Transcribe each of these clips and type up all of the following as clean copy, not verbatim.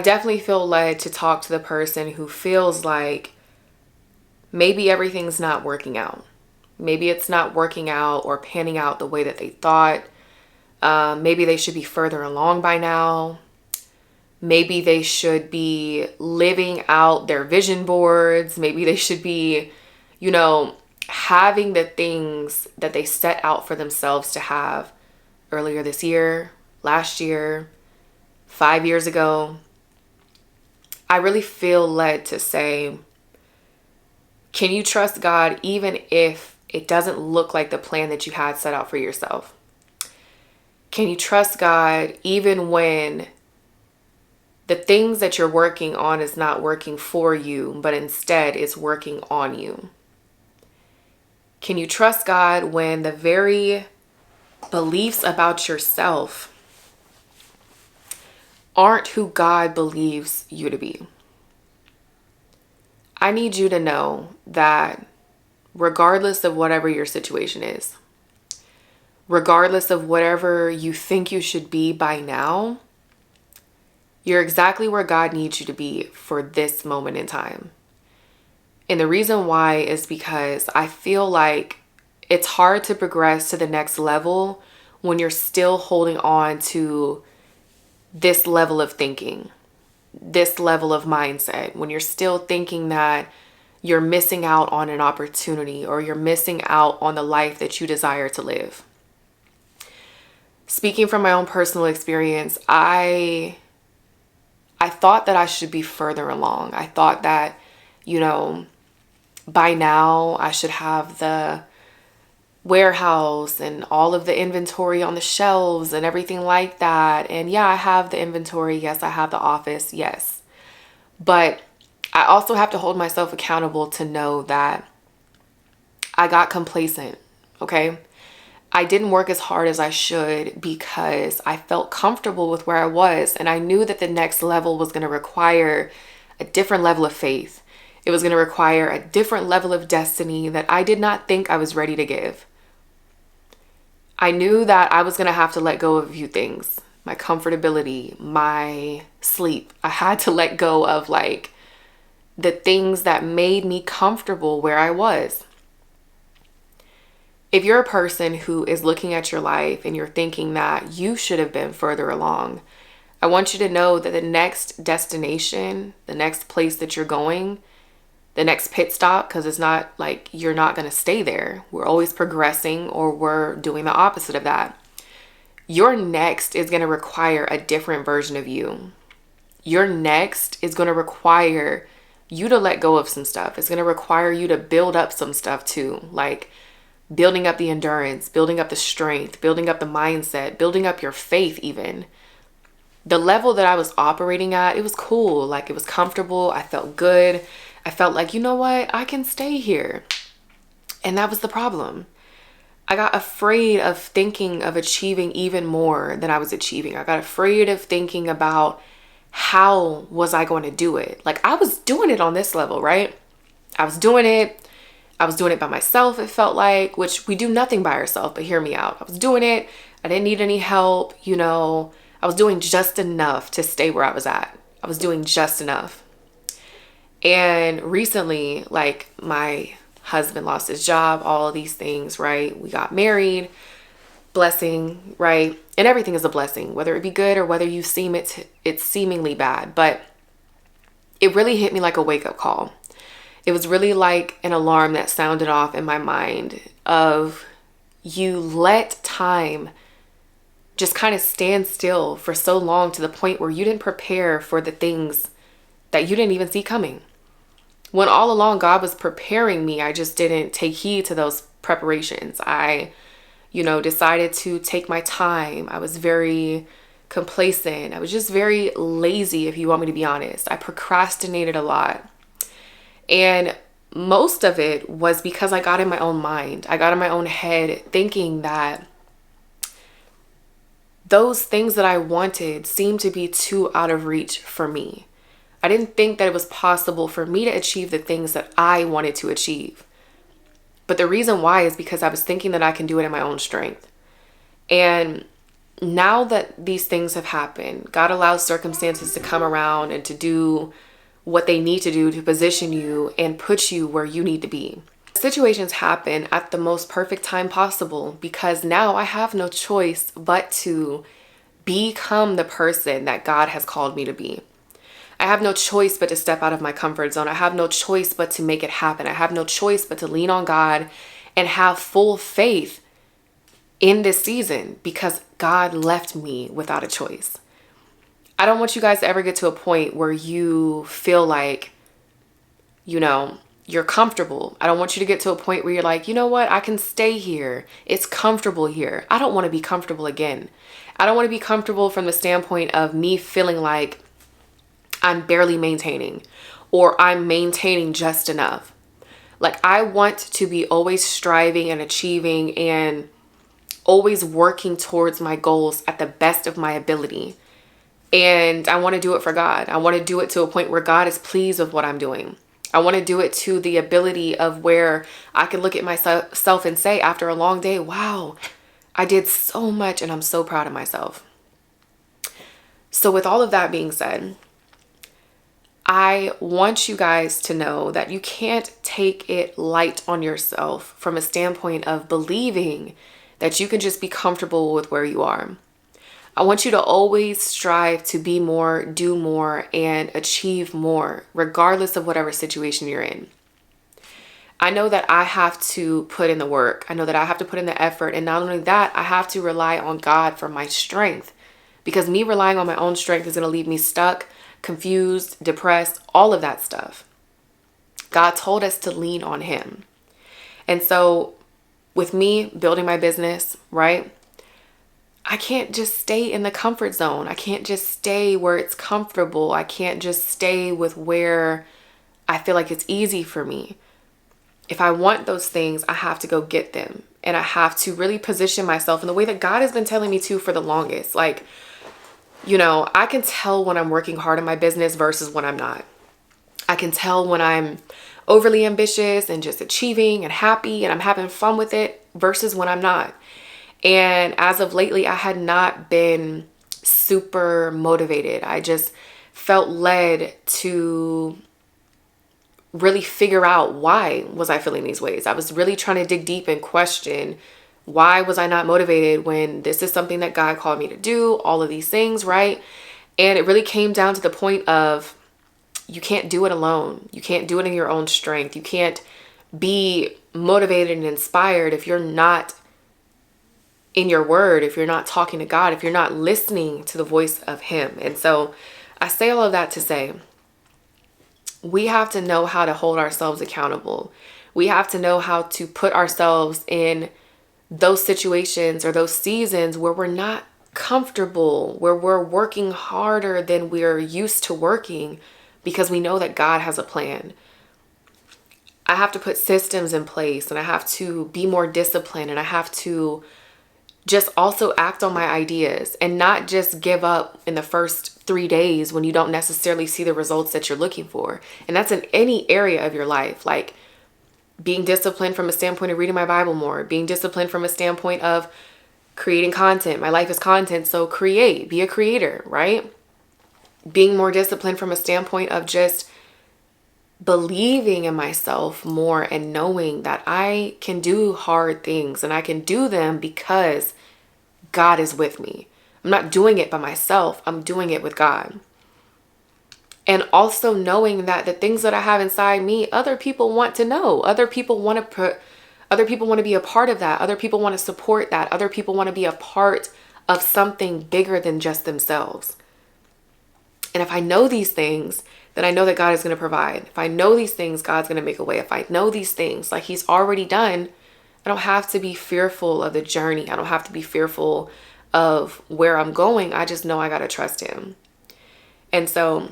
definitely feel led to talk to the person who feels like maybe everything's not working out. Maybe it's not working out or panning out the way that they thought. Maybe they should be further along by now. Maybe they should be living out their vision boards. Maybe they should be, having the things that they set out for themselves to have earlier this year, last year, 5 years ago. I really feel led to say, can you trust God even if it doesn't look like the plan that you had set out for yourself? Can you trust God even when the things that you're working on is not working for you, but instead it's working on you? Can you trust God when the very beliefs about yourself aren't who God believes you to be? I need you to know that regardless of whatever your situation is, regardless of whatever you think you should be by now, you're exactly where God needs you to be for this moment in time. And the reason why is because I feel like it's hard to progress to the next level when you're still holding on to this level of thinking, this level of mindset, when you're still thinking that you're missing out on an opportunity or you're missing out on the life that you desire to live. Speaking from my own personal experience, I thought that I should be further along. I thought that, by now I should have the warehouse and all of the inventory on the shelves and everything like that. And yeah, I have the inventory. Yes, I have the office. Yes. But I also have to hold myself accountable to know that I got complacent. Okay. I didn't work as hard as I should because I felt comfortable with where I was. And I knew that the next level was going to require a different level of faith. It was going to require a different level of destiny that I did not think I was ready to give. I knew that I was going to have to let go of a few things. My comfortability, my sleep. I had to let go of the things that made me comfortable where I was. If you're a person who is looking at your life and you're thinking that you should have been further along, I want you to know that the next destination, the next place that you're going, the next pit stop, because it's not like you're not going to stay there. We're always progressing, or we're doing the opposite of that. Your next is going to require a different version of you. Your next is going to require you to let go of some stuff. It's going to require you to build up some stuff too, like building up the endurance, building up the strength, building up the mindset, building up your faith even. The level that I was operating at, it was cool. It was comfortable. I felt good. I felt like, you know what? I can stay here. And that was the problem. I got afraid of thinking of achieving even more than I was achieving. I got afraid of thinking about how was I going to do it? I was doing it on this level, right? I was doing it. I was doing it by myself, it felt like, which we do nothing by ourselves, but hear me out. I was doing it. I didn't need any help. I was doing just enough to stay where I was at. I was doing just enough. And recently, my husband lost his job, all of these things, right? We got married, blessing, right? And everything is a blessing, whether it be good or whether you seem it's seemingly bad. But it really hit me like a wake-up call. It was really like an alarm that sounded off in my mind of, you let time just kind of stand still for so long to the point where you didn't prepare for the things that you didn't even see coming. When all along God was preparing me, I just didn't take heed to those preparations. I, decided to take my time. I was very complacent. I was just very lazy, if you want me to be honest. I procrastinated a lot. And most of it was because I got in my own mind. I got in my own head thinking that those things that I wanted seemed to be too out of reach for me. I didn't think that it was possible for me to achieve the things that I wanted to achieve. But the reason why is because I was thinking that I can do it in my own strength. And now that these things have happened, God allows circumstances to come around and to do what they need to do to position you and put you where you need to be. Situations happen at the most perfect time possible because now I have no choice but to become the person that God has called me to be. I have no choice but to step out of my comfort zone. I have no choice but to make it happen. I have no choice but to lean on God and have full faith in this season because God left me without a choice. I don't want you guys to ever get to a point where you feel like, you're comfortable. I don't want you to get to a point where you're like, you know what? I can stay here. It's comfortable here. I don't want to be comfortable again. I don't want to be comfortable from the standpoint of me feeling like I'm barely maintaining or I'm maintaining just enough. Like, I want to be always striving and achieving and always working towards my goals at the best of my ability. And I want to do it for God. I want to do it to a point where God is pleased with what I'm doing. I want to do it to the ability of where I can look at myself and say after a long day, wow, I did so much and I'm so proud of myself. So with all of that being said, I want you guys to know that you can't take it light on yourself from a standpoint of believing that you can just be comfortable with where you are. I want you to always strive to be more, do more, and achieve more, regardless of whatever situation you're in. I know that I have to put in the work. I know that I have to put in the effort. And not only that, I have to rely on God for my strength. Because me relying on my own strength is going to leave me stuck, confused, depressed, all of that stuff. God told us to lean on Him. And so with me building my business, right? I can't just stay in the comfort zone. I can't just stay where it's comfortable. I can't just stay with where I feel like it's easy for me. If I want those things, I have to go get them. And I have to really position myself in the way that God has been telling me to for the longest. Like, I can tell when I'm working hard in my business versus when I'm not. I can tell when I'm overly ambitious and just achieving and happy and I'm having fun with it versus when I'm not. And as of lately, I had not been super motivated. I just felt led to really figure out why was I feeling these ways. I was really trying to dig deep and question, why was I not motivated when this is something that God called me to do, all of these things, right? And it really came down to the point of you can't do it alone. You can't do it in your own strength. You can't be motivated and inspired if you're not in your word, if you're not talking to God, if you're not listening to the voice of Him. And so I say all of that to say, we have to know how to hold ourselves accountable. We have to know how to put ourselves in those situations or those seasons where we're not comfortable, where we're working harder than we're used to working because we know that God has a plan. I have to put systems in place and I have to be more disciplined and I have to just also act on my ideas and not just give up in the first 3 days when you don't necessarily see the results that you're looking for. And that's in any area of your life, like being disciplined from a standpoint of reading my Bible more, being disciplined from a standpoint of creating content. My life is content, so be a creator, right? Being more disciplined from a standpoint of just believing in myself more and knowing that I can do hard things and I can do them because God is with me. I'm not doing it by myself. I'm doing it with God. And also knowing that the things that I have inside me, other people want to know. Other people want to be a part of that. Other people want to support that. Other people want to be a part of something bigger than just themselves. And if I know these things, then I know that God is going to provide. If I know these things, God's going to make a way. If I know these things, like He's already done, I don't have to be fearful of the journey. I don't have to be fearful of where I'm going. I just know I got to trust Him. And so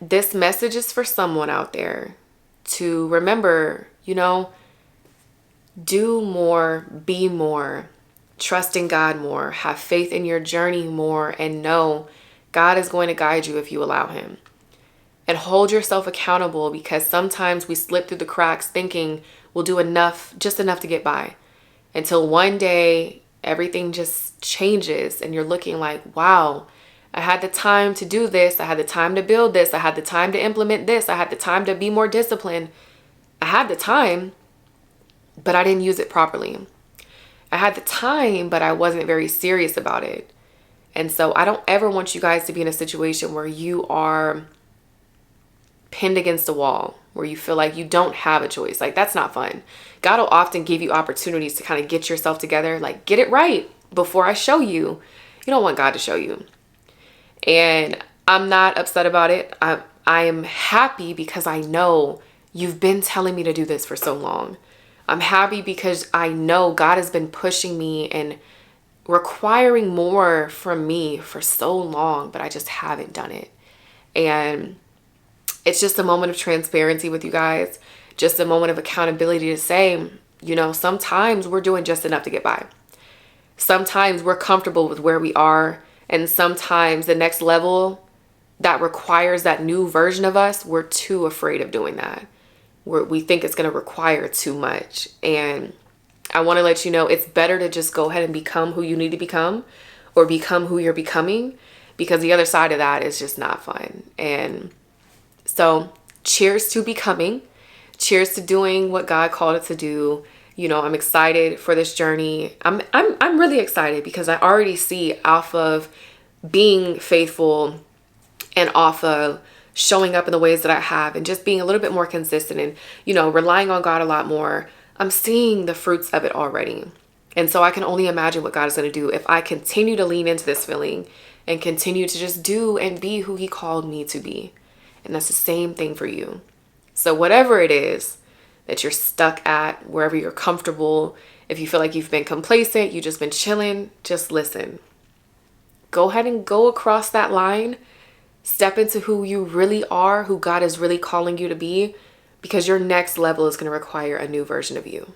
this message is for someone out there to remember, do more, be more, trust in God more, have faith in your journey more, and know God is going to guide you if you allow Him. And hold yourself accountable because sometimes we slip through the cracks thinking we'll do enough, just enough to get by. Until one day everything just changes and you're looking like, wow, I had the time to do this. I had the time to build this. I had the time to implement this. I had the time to be more disciplined. I had the time, but I didn't use it properly. I had the time, but I wasn't very serious about it. And so I don't ever want you guys to be in a situation where you are pinned against a wall, where you feel like you don't have a choice. Like, that's not fun. God will often give you opportunities to kind of get yourself together, like get it right before I show you. You don't want God to show you. And I'm not upset about it. I am happy because I know you've been telling me to do this for so long. I'm happy because I know God has been pushing me and requiring more from me for so long, but I just haven't done it. And it's just a moment of transparency with you guys, just a moment of accountability to say, you know, sometimes we're doing just enough to get by. Sometimes we're comfortable with where we are. And sometimes the next level that requires that new version of us, we're too afraid of doing that. We think it's going to require too much. And I want to let you know it's better to just go ahead and become who you need to become, or become who you're becoming, because the other side of that is just not fun. And so cheers to becoming. Cheers to doing what God called it to do. You know, I'm excited for this journey. I'm really excited because I already see off of being faithful and off of showing up in the ways that I have and just being a little bit more consistent and, you know, relying on God a lot more. I'm seeing the fruits of it already. And so I can only imagine what God is going to do if I continue to lean into this feeling and continue to just do and be who He called me to be. And that's the same thing for you. So whatever it is that you're stuck at, wherever you're comfortable, if you feel like you've been complacent, you've just been chilling, just listen. Go ahead and go across that line. Step into who you really are, who God is really calling you to be, because your next level is going to require a new version of you.